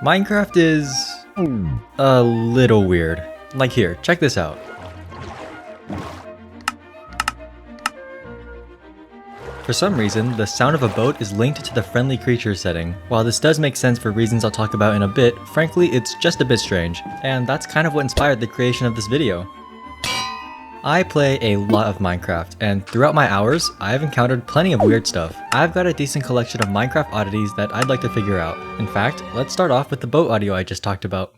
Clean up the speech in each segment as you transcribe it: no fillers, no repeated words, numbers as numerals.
Minecraft is a little weird. Like here, check this out. For some reason, the sound of a boat is linked to the friendly creature setting. While this does make sense for reasons I'll talk about in a bit, frankly it's just a bit strange. And that's kind of what inspired the creation of this video. I play a lot of Minecraft, and throughout my hours, I've encountered plenty of weird stuff. I've got a decent collection of Minecraft oddities that I'd like to figure out. In fact, let's start off with the boat audio I just talked about.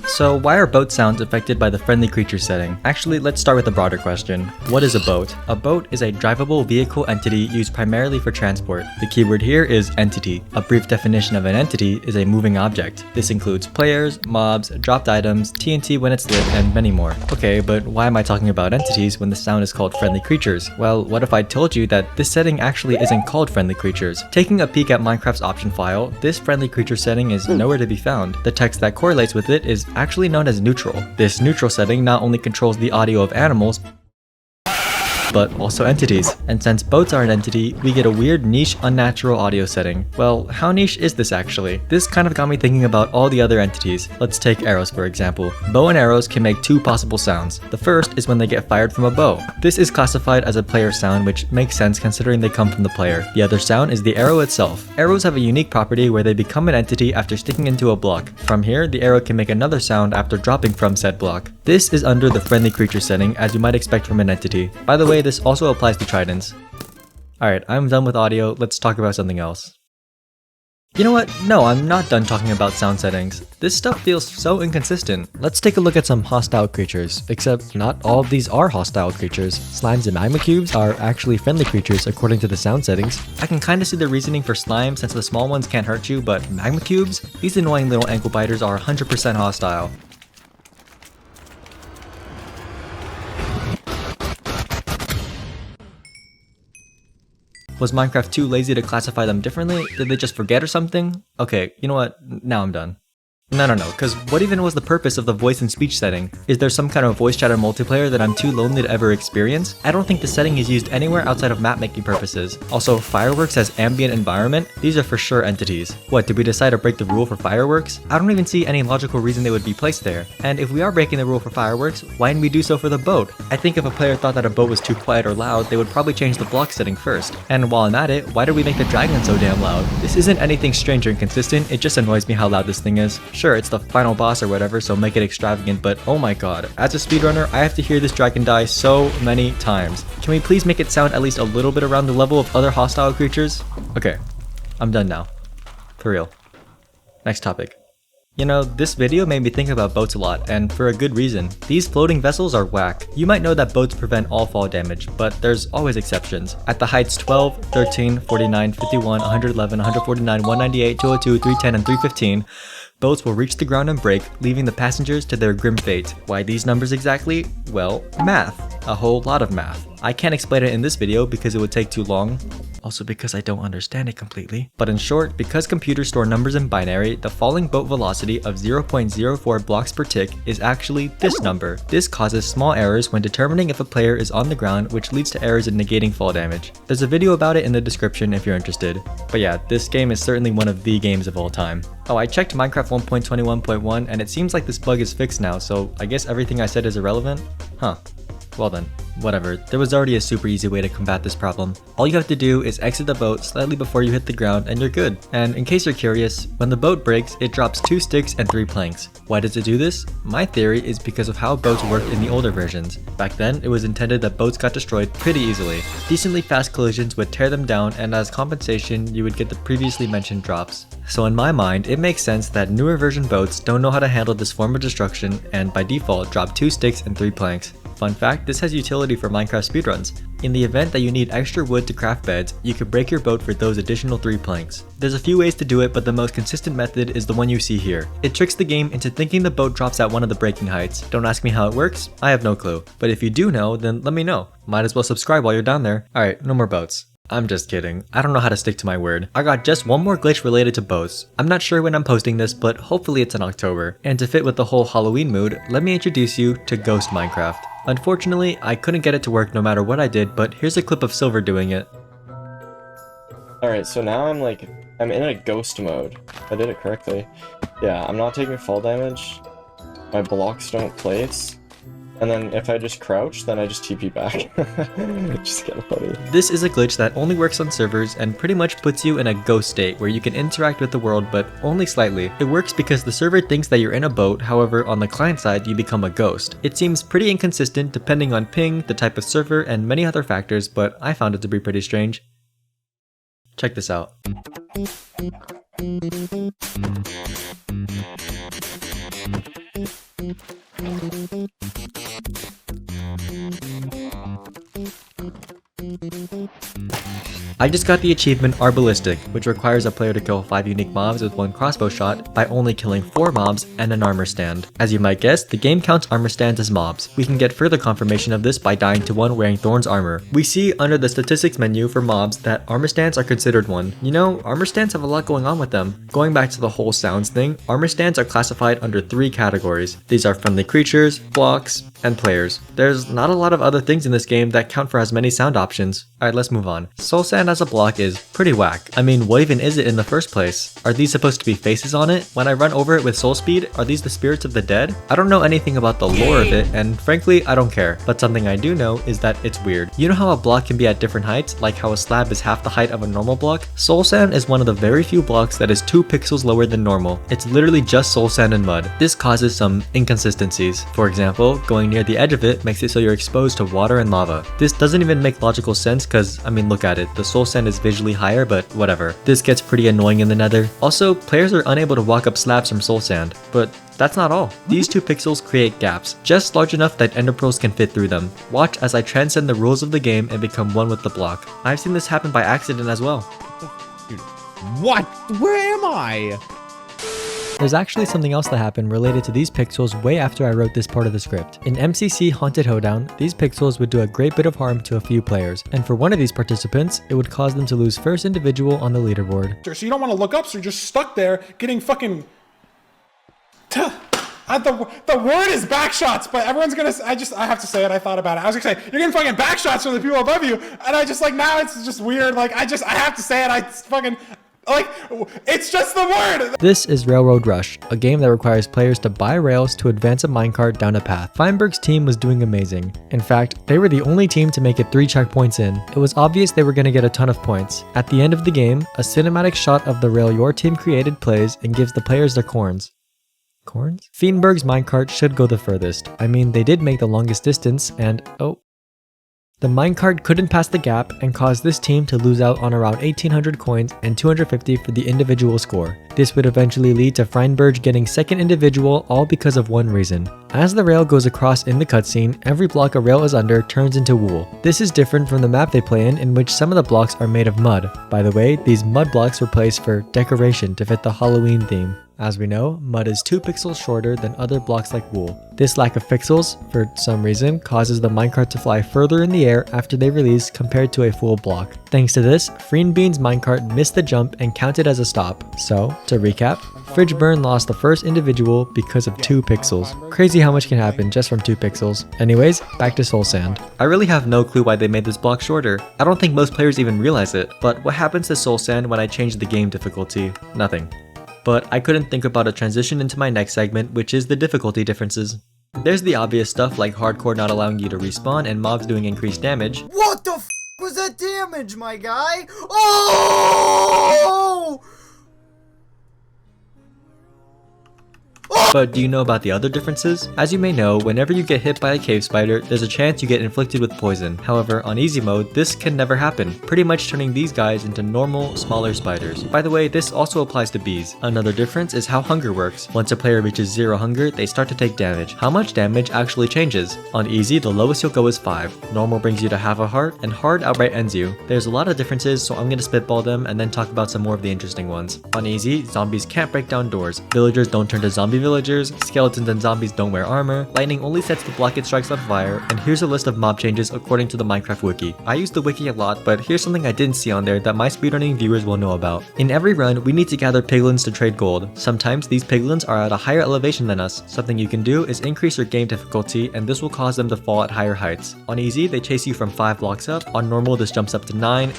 So why are boat sounds affected by the friendly creature setting? Actually, let's start with a broader question. What is a boat? A boat is a drivable vehicle entity used primarily for transport. The keyword here is entity. A brief definition of an entity is a moving object. This includes players, mobs, dropped items, TNT when it's lit, and many more. Okay, but why am I talking about entities when the sound is called friendly creatures? Well, what if I told you that this setting actually isn't called friendly creatures? Taking a peek at Minecraft's option file, this friendly creature setting is nowhere to be found. The text that correlates with it is actually known as neutral. This neutral setting not only controls the audio of animals, but also entities. And since boats are an entity, we get a weird niche unnatural audio setting. Well, how niche is this actually? This kind of got me thinking about all the other entities. Let's take arrows for example. Bow and arrows can make two possible sounds. The first is when they get fired from a bow. This is classified as a player sound, which makes sense considering they come from the player. The other sound is the arrow itself. Arrows have a unique property where they become an entity after sticking into a block. From here, the arrow can make another sound after dropping from said block. This is under the friendly creature setting, as you might expect from an entity. By the way, this also applies to tridents. Alright, I'm done with audio, let's talk about something else. You know what? No, I'm not done talking about sound settings. This stuff feels so inconsistent. Let's take a look at some hostile creatures, except not all of these are hostile creatures. Slimes and magma cubes are actually friendly creatures according to the sound settings. I can kinda see the reasoning for slime since the small ones can't hurt you, but magma cubes? These annoying little ankle biters are 100% hostile. Was Minecraft too lazy to classify them differently? Did they just forget or something? Okay, you know what? Now I'm done. No, because what even was the purpose of the voice and speech setting? Is there some kind of voice chatter multiplayer that I'm too lonely to ever experience? I don't think the setting is used anywhere outside of map making purposes. Also, fireworks as ambient environment? These are for sure entities. What, did we decide to break the rule for fireworks? I don't even see any logical reason they would be placed there. And if we are breaking the rule for fireworks, why didn't we do so for the boat? I think if a player thought that a boat was too quiet or loud, they would probably change the block setting first. And while I'm at it, why did we make the dragon so damn loud? This isn't anything strange or inconsistent, it just annoys me how loud this thing is. Sure, it's the final boss or whatever, so make it extravagant, but oh my god, as a speedrunner, I have to hear this dragon die so many times. Can we please make it sound at least a little bit around the level of other hostile creatures? Okay, I'm done now. For real. Next topic. You know, this video made me think about boats a lot, and for a good reason. These floating vessels are whack. You might know that boats prevent all fall damage, but there's always exceptions. At the heights 12, 13, 49, 51, 111, 149, 198, 202, 310, and 315, boats will reach the ground and break, leaving the passengers to their grim fate. Why these numbers exactly? Well, math. A whole lot of math. I can't explain it in this video because it would take too long. Also because I don't understand it completely. But in short, because computers store numbers in binary, the falling boat velocity of 0.04 blocks per tick is actually this number. This causes small errors when determining if a player is on the ground, which leads to errors in negating fall damage. There's a video about it in the description if you're interested. But yeah, this game is certainly one of the games of all time. Oh, I checked Minecraft 1.21.1 and it seems like this bug is fixed now, so I guess everything I said is irrelevant? Huh. Well then, whatever. There was already a super easy way to combat this problem. All you have to do is exit the boat slightly before you hit the ground and you're good. And in case you're curious, when the boat breaks, it drops 2 sticks and 3 planks. Why does it do this? My theory is because of how boats worked in the older versions. Back then, it was intended that boats got destroyed pretty easily. Decently fast collisions would tear them down, and as compensation, you would get the previously mentioned drops. So in my mind, it makes sense that newer version boats don't know how to handle this form of destruction and by default drop 2 sticks and 3 planks. Fun fact, this has utility for Minecraft speedruns. In the event that you need extra wood to craft beds, you could break your boat for those additional 3 planks. There's a few ways to do it, but the most consistent method is the one you see here. It tricks the game into thinking the boat drops at one of the breaking heights. Don't ask me how it works, I have no clue. But if you do know, then let me know. Might as well subscribe while you're down there. Alright, no more boats. I'm just kidding. I don't know how to stick to my word. I got just one more glitch related to boats. I'm not sure when I'm posting this, but hopefully it's in October. And to fit with the whole Halloween mood, let me introduce you to Ghost Minecraft. Unfortunately, I couldn't get it to work no matter what I did, but here's a clip of Silver doing it. Alright, so now I'm in a ghost mode. I did it correctly. Yeah, I'm not taking fall damage. My blocks don't place. And then if I just crouch, then I just TP back. Just kind of funny. This is a glitch that only works on servers and pretty much puts you in a ghost state where you can interact with the world but only slightly. It works because the server thinks that you're in a boat, however on the client side you become a ghost. It seems pretty inconsistent depending on ping, the type of server, and many other factors, but I found it to be pretty strange. Check this out. I just got the achievement Arbalistic, which requires a player to kill 5 unique mobs with 1 crossbow shot by only killing 4 mobs and an armor stand. As you might guess, the game counts armor stands as mobs. We can get further confirmation of this by dying to one wearing Thorn's armor. We see under the statistics menu for mobs that armor stands are considered one. You know, armor stands have a lot going on with them. Going back to the whole sounds thing, armor stands are classified under 3 categories. These are friendly creatures, blocks, and players. There's not a lot of other things in this game that count for as many sound options. Alright, let's move on. Soul Sand as a block is pretty whack. I mean, what even is it in the first place? Are these supposed to be faces on it? When I run over it with soul speed, are these the spirits of the dead? I don't know anything about the lore of it, and frankly, I don't care. But something I do know is that it's weird. You know how a block can be at different heights, like how a slab is half the height of a normal block? Soul Sand is one of the very few blocks that is 2 pixels lower than normal. It's literally just soul sand and mud. This causes some inconsistencies. For example, going near the edge of it makes it so you're exposed to water and lava. This doesn't even make logical sense because, I mean, look at it. The soul sand is visually higher, but whatever. This gets pretty annoying in the nether. Also, players are unable to walk up slabs from soul sand, but that's not all. These 2 pixels create gaps, just large enough that ender pearls can fit through them. Watch as I transcend the rules of the game and become one with the block. I've seen this happen by accident as well. Dude, what? Where am I? There's actually something else that happened related to these pixels way after I wrote this part of the script. In MCC Haunted Hoedown, these pixels would do a great bit of harm to a few players, and for one of these participants, it would cause them to lose first individual on the leaderboard. So you don't want to look up, so you're just stuck there getting fucking... The word is backshots, but everyone's gonna... I have to say it, I thought about it. I was gonna say, you're getting fucking backshots from the people above you, and I just like, now it's just weird, like, I have to say it, I fucking... Like, it's just the word! This is Railroad Rush, a game that requires players to buy rails to advance a minecart down a path. Feinberg's team was doing amazing. In fact, they were the only team to make it 3 checkpoints in. It was obvious they were going to get a ton of points. At the end of the game, a cinematic shot of the rail your team created plays and gives the players their corns. Corns? Feinberg's minecart should go the furthest. I mean, they did make the longest distance and, oh. The minecart couldn't pass the gap and caused this team to lose out on around 1800 coins and 250 for the individual score. This would eventually lead to Feinberg getting second individual, all because of one reason. As the rail goes across in the cutscene, every block a rail is under turns into wool. This is different from the map they play in which some of the blocks are made of mud. By the way, these mud blocks were placed for decoration to fit the Halloween theme. As we know, mud is 2 pixels shorter than other blocks like wool. This lack of pixels, for some reason, causes the minecart to fly further in the air after they release compared to a full block. Thanks to this, Freenbean's minecart missed the jump and counted as a stop. So, to recap, Fridgeburn lost the first individual because of 2 pixels. Crazy how much can happen just from 2 pixels. Anyways, back to Soul Sand. I really have no clue why they made this block shorter. I don't think most players even realize it. But what happens to Soul Sand when I change the game difficulty? Nothing. But I couldn't think about a transition into my next segment, which is the difficulty differences. There's the obvious stuff like hardcore not allowing you to respawn and mobs doing increased damage. What the f was that damage, my guy? Oh! But do you know about the other differences? As you may know, whenever you get hit by a cave spider, there's a chance you get inflicted with poison. However, on easy mode, this can never happen, pretty much turning these guys into normal, smaller spiders. By the way, this also applies to bees. Another difference is how hunger works. Once a player reaches 0 hunger, they start to take damage. How much damage actually changes. On easy, the lowest you'll go is 5. Normal brings you to half a heart, and hard outright ends you. There's a lot of differences, so I'm gonna spitball them and then talk about some more of the interesting ones. On easy, zombies can't break down doors. Villagers don't turn to zombie villagers, skeletons and zombies don't wear armor, lightning only sets the block it strikes on fire, and here's a list of mob changes according to the Minecraft wiki. I use the wiki a lot, but here's something I didn't see on there that my speedrunning viewers will know about. In every run, we need to gather piglins to trade gold. Sometimes these piglins are at a higher elevation than us. Something you can do is increase your game difficulty, and this will cause them to fall at higher heights. On easy, they chase you from 5 blocks up. On normal, this jumps up to 9.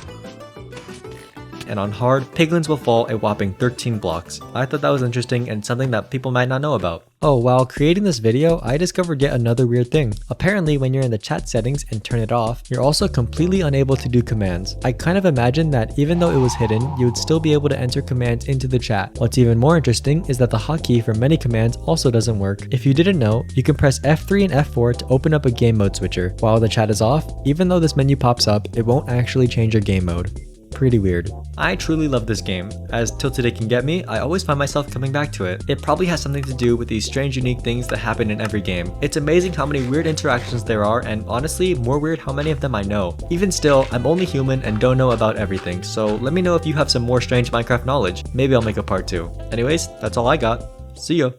and on hard, piglins will fall a whopping 13 blocks. I thought that was interesting and something that people might not know about. Oh, while creating this video, I discovered yet another weird thing. Apparently, when you're in the chat settings and turn it off, you're also completely unable to do commands. I kind of imagined that even though it was hidden, you would still be able to enter commands into the chat. What's even more interesting is that the hotkey for many commands also doesn't work. If you didn't know, you can press F3 and F4 to open up a game mode switcher. While the chat is off, even though this menu pops up, it won't actually change your game mode. Pretty weird. I truly love this game. As tilted it can get me, I always find myself coming back to it. It probably has something to do with these strange unique things that happen in every game. It's amazing how many weird interactions there are, and honestly, more weird how many of them I know. Even still, I'm only human and don't know about everything, so let me know if you have some more strange Minecraft knowledge. Maybe I'll make a part 2. Anyways, that's all I got. See ya!